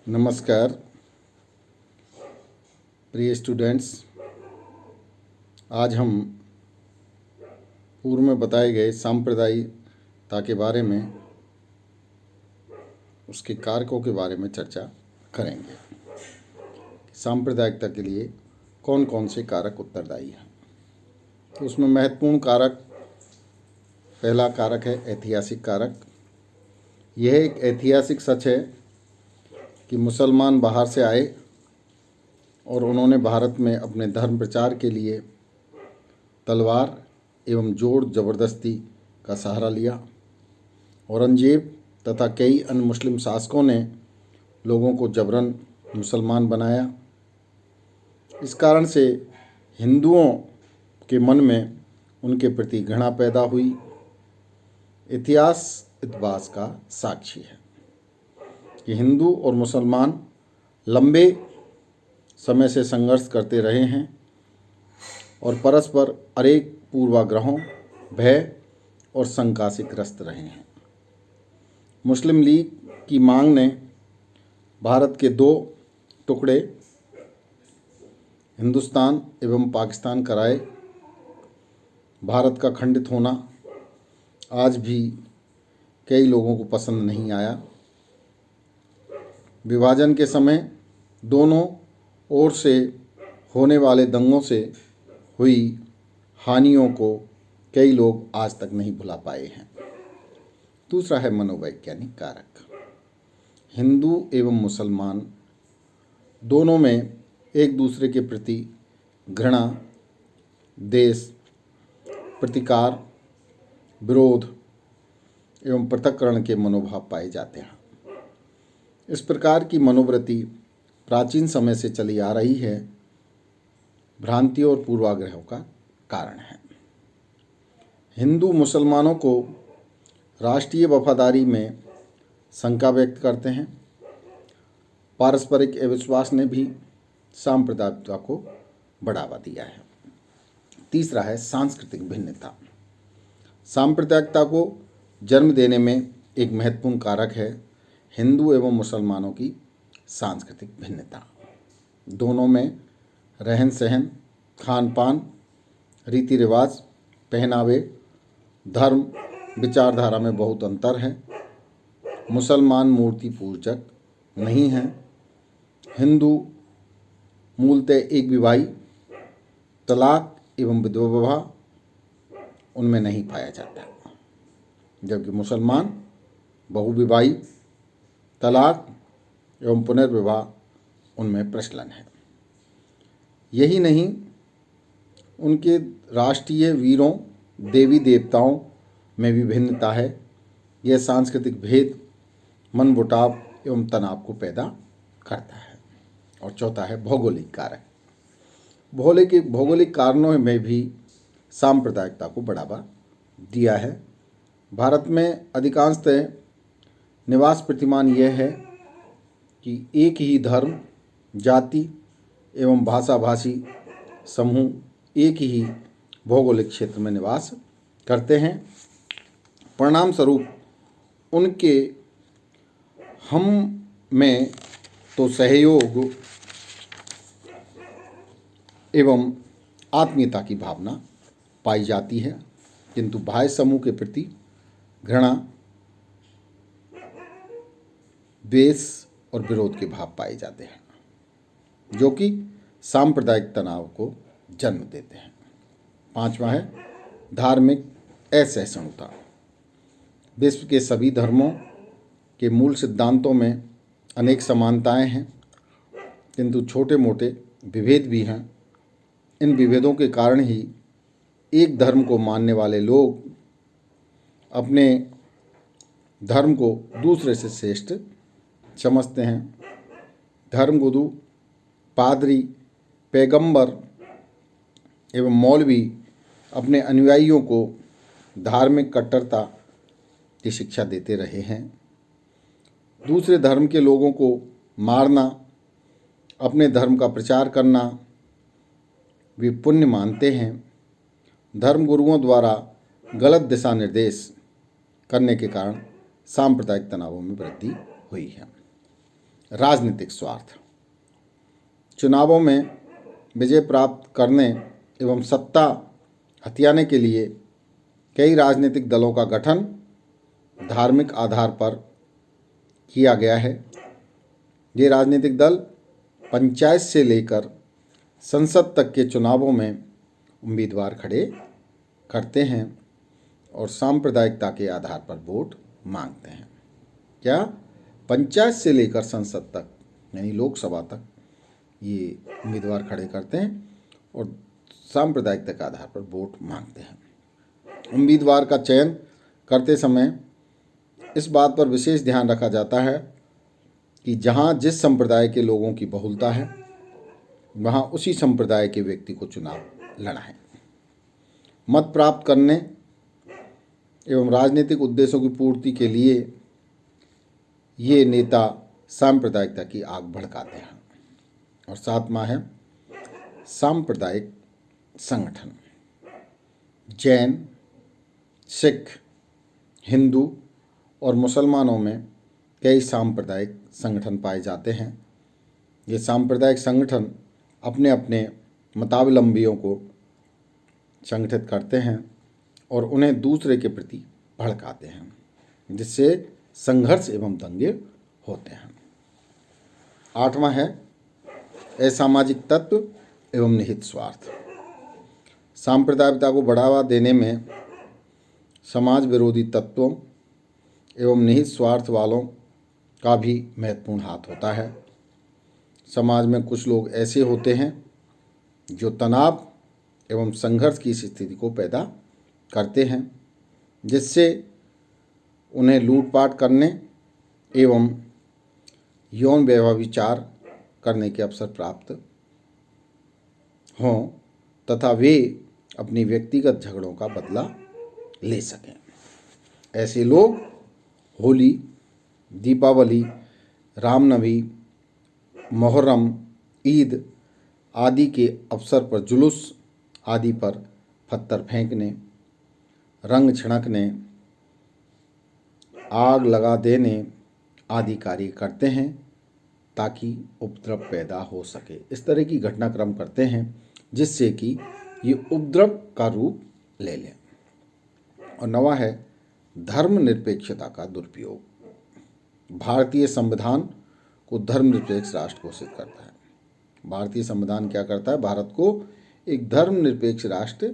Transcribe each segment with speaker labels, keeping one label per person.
Speaker 1: नमस्कार प्रिय स्टूडेंट्स। आज हम पूर्व में बताए गए सांप्रदायिकता के बारे में, उसके कारकों के बारे में चर्चा करेंगे। सांप्रदायिकता के लिए कौन कौन से कारक उत्तरदायी हैं। तो उसमें महत्वपूर्ण कारक, पहला कारक है ऐतिहासिक कारक। यह एक ऐतिहासिक सच है कि मुसलमान बाहर से आए और उन्होंने भारत में अपने धर्म प्रचार के लिए तलवार एवं जोर ज़बरदस्ती का सहारा लिया। औरंगजेब तथा कई अन्य मुस्लिम शासकों ने लोगों को जबरन मुसलमान बनाया। इस कारण से हिंदुओं के मन में उनके प्रति घृणा पैदा हुई। इतिहास इस बात का साक्षी है कि हिंदू और मुसलमान लंबे समय से संघर्ष करते रहे हैं और परस्पर अनेक पूर्वाग्रहों, भय और शंका से ग्रस्त रहे हैं। मुस्लिम लीग की मांग ने भारत के दो टुकड़े हिंदुस्तान एवं पाकिस्तान कराए। भारत का खंडित होना आज भी कई लोगों को पसंद नहीं आया। विभाजन के समय दोनों ओर से होने वाले दंगों से हुई हानियों को कई लोग आज तक नहीं भुला पाए हैं। दूसरा है मनोवैज्ञानिक कारक। हिंदू एवं मुसलमान दोनों में एक दूसरे के प्रति घृणा, देश, प्रतिकार, विरोध एवं पृथक्करण के मनोभाव पाए जाते हैं। इस प्रकार की मनोवृत्ति प्राचीन समय से चली आ रही है, भ्रांतियों और पूर्वाग्रहों का कारण है। हिंदू मुसलमानों को राष्ट्रीय वफादारी में शंका व्यक्त करते हैं। पारस्परिक अविश्वास ने भी सांप्रदायिकता को बढ़ावा दिया है। तीसरा है सांस्कृतिक भिन्नता। सांप्रदायिकता को जन्म देने में एक महत्वपूर्ण कारक है हिंदू एवं मुसलमानों की सांस्कृतिक भिन्नता। दोनों में रहन सहन, खान पान, रीति रिवाज, पहनावे, धर्म, विचारधारा में बहुत अंतर है। मुसलमान मूर्ति पूजक नहीं हैं। हिंदू मूलतः एक विवाही, तलाक एवं विधवा विवाह उनमें नहीं पाया जाता, जबकि मुसलमान बहुविवाही, तलाक एवं पुनर्विवाह उनमें प्रचलन है। यही नहीं, उनके राष्ट्रीय वीरों, देवी देवताओं में भी भिन्नता है। यह सांस्कृतिक भेद मनमुटाव एवं तनाव को पैदा करता है। और चौथा है भौगोलिक कारक। भौगोलिक कारणों में भी सांप्रदायिकता को बढ़ावा दिया है। भारत में अधिकांशतः निवास प्रतिमान यह है कि एक ही धर्म, जाति एवं भाषा भाषी समूह एक ही भौगोलिक क्षेत्र में निवास करते हैं। परिणाम स्वरूप उनके हम में तो सहयोग एवं आत्मीयता की भावना पाई जाती है, किंतु बाह्य समूह के प्रति घृणा, द्वेष और विरोध के भाव पाए जाते हैं, जो कि सांप्रदायिक तनाव को जन्म देते हैं। पांचवा है धार्मिक असहिष्णुता। विश्व के सभी धर्मों के मूल सिद्धांतों में अनेक समानताएं हैं, किंतु छोटे मोटे विभेद भी हैं। इन विभेदों के कारण ही एक धर्म को मानने वाले लोग अपने धर्म को दूसरे से श्रेष्ठ समझते हैं। धर्मगुरु, पादरी, पैगंबर एवं मौलवी अपने अनुयायियों को धार्मिक कट्टरता की शिक्षा देते रहे हैं। दूसरे धर्म के लोगों को मारना, अपने धर्म का प्रचार करना वे पुण्य मानते हैं। धर्मगुरुओं द्वारा गलत दिशा निर्देश करने के कारण सांप्रदायिक तनावों में वृद्धि हुई है। राजनीतिक स्वार्थ। चुनावों में विजय प्राप्त करने एवं सत्ता हथियाने के लिए कई राजनीतिक दलों का गठन धार्मिक आधार पर किया गया है। ये राजनीतिक दल पंचायत से लेकर संसद तक के चुनावों में उम्मीदवार खड़े करते हैं और सांप्रदायिकता के आधार पर वोट मांगते हैं। क्या? पंचायत से लेकर संसद तक यानी लोकसभा तक ये उम्मीदवार खड़े करते हैं और सांप्रदायिकता के आधार पर वोट मांगते हैं। उम्मीदवार का चयन करते समय इस बात पर विशेष ध्यान रखा जाता है कि जहाँ जिस संप्रदाय के लोगों की बहुलता है वहाँ उसी संप्रदाय के व्यक्ति को चुनाव लड़ा है। मत प्राप्त करने एवं राजनीतिक उद्देश्यों की पूर्ति के लिए ये नेता सांप्रदायिकता की आग भड़काते हैं। और सातवां है सांप्रदायिक संगठन। जैन, सिख, हिंदू और मुसलमानों में कई सांप्रदायिक संगठन पाए जाते हैं। ये सांप्रदायिक संगठन अपने अपने मतावलंबियों को संगठित करते हैं और उन्हें दूसरे के प्रति भड़काते हैं, जिससे संघर्ष एवं दंगे होते हैं। आठवां है असामाजिक तत्व एवं निहित स्वार्थ। सांप्रदायिकता को बढ़ावा देने में समाज विरोधी तत्वों एवं निहित स्वार्थ वालों का भी महत्वपूर्ण हाथ होता है। समाज में कुछ लोग ऐसे होते हैं जो तनाव एवं संघर्ष की स्थिति को पैदा करते हैं, जिससे उन्हें लूटपाट करने एवं यौन व्यभिचार करने के अवसर प्राप्त हों तथा वे अपनी व्यक्तिगत झगड़ों का बदला ले सकें। ऐसे लोग होली, दीपावली, रामनवमी, मुहर्रम, ईद आदि के अवसर पर जुलूस आदि पर पत्थर फेंकने, रंग छिड़कने, आग लगा देने आदि कार्य करते हैं ताकि उपद्रव पैदा हो सके। इस तरह की घटनाक्रम करते हैं जिससे कि ये उपद्रव का रूप ले लें। और नवा है धर्मनिरपेक्षता का दुरुपयोग। भारतीय संविधान को धर्मनिरपेक्ष राष्ट्र घोषित करता है। भारतीय संविधान क्या करता है? भारत को एक धर्मनिरपेक्ष राष्ट्र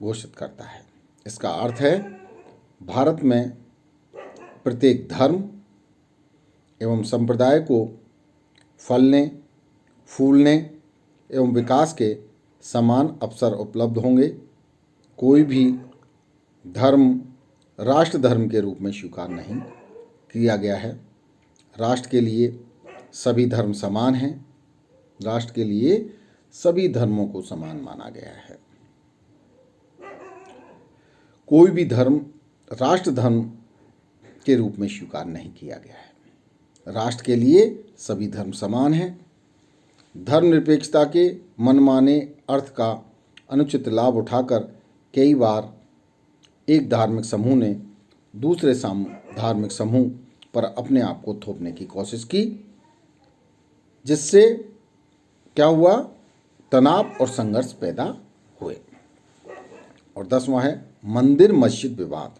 Speaker 1: घोषित करता है। इसका अर्थ है भारत में प्रत्येक धर्म एवं संप्रदाय को फलने, फूलने एवं विकास के समान अवसर उपलब्ध होंगे। कोई भी धर्म राष्ट्र धर्म के रूप में स्वीकार नहीं किया गया है। राष्ट्र के लिए सभी धर्म समान हैं। राष्ट्र के लिए सभी धर्मों को समान माना गया है। कोई भी धर्म राष्ट्र धर्म के रूप में स्वीकार नहीं किया गया है। राष्ट्र के लिए सभी धर्म समान हैं। धर्मनिरपेक्षता के मनमाने अर्थ का अनुचित लाभ उठाकर कई बार एक धार्मिक समूह ने दूसरे धार्मिक समूह पर अपने आप को थोपने की कोशिश की, जिससे क्या हुआ? तनाव और संघर्ष पैदा हुए। और 10वां है मंदिर मस्जिद विवाद।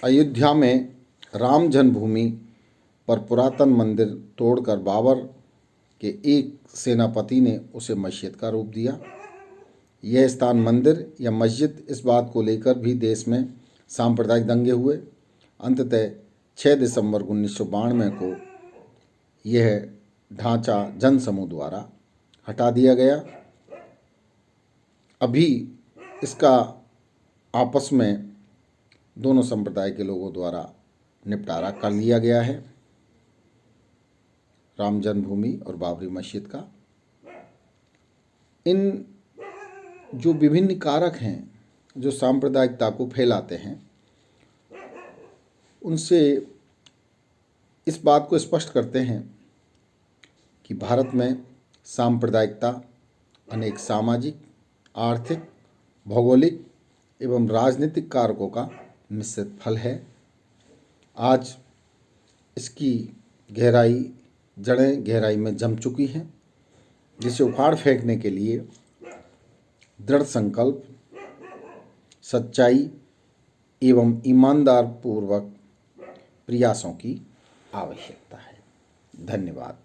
Speaker 1: अयोध्या में राम जन्मभूमि पर पुरातन मंदिर तोड़कर बाबर के एक सेनापति ने उसे मस्जिद का रूप दिया। यह स्थान मंदिर या मस्जिद, इस बात को लेकर भी देश में सांप्रदायिक दंगे हुए। अंततः 6 दिसंबर 1992 को यह ढांचा जनसमूह द्वारा हटा दिया गया। अभी इसका आपस में दोनों संप्रदाय के लोगों द्वारा निपटारा कर लिया गया है, राम जन्मभूमि और बाबरी मस्जिद का। इन जो विभिन्न कारक हैं जो सांप्रदायिकता को फैलाते हैं, उनसे इस बात को स्पष्ट करते हैं कि भारत में सांप्रदायिकता अनेक सामाजिक, आर्थिक, भौगोलिक एवं राजनीतिक कारकों का मिश्रित फल है। आज इसकी जड़ें गहराई में जम चुकी हैं, जिसे उखाड़ फेंकने के लिए दृढ़ संकल्प, सच्चाई एवं ईमानदार पूर्वक प्रयासों की आवश्यकता है। धन्यवाद।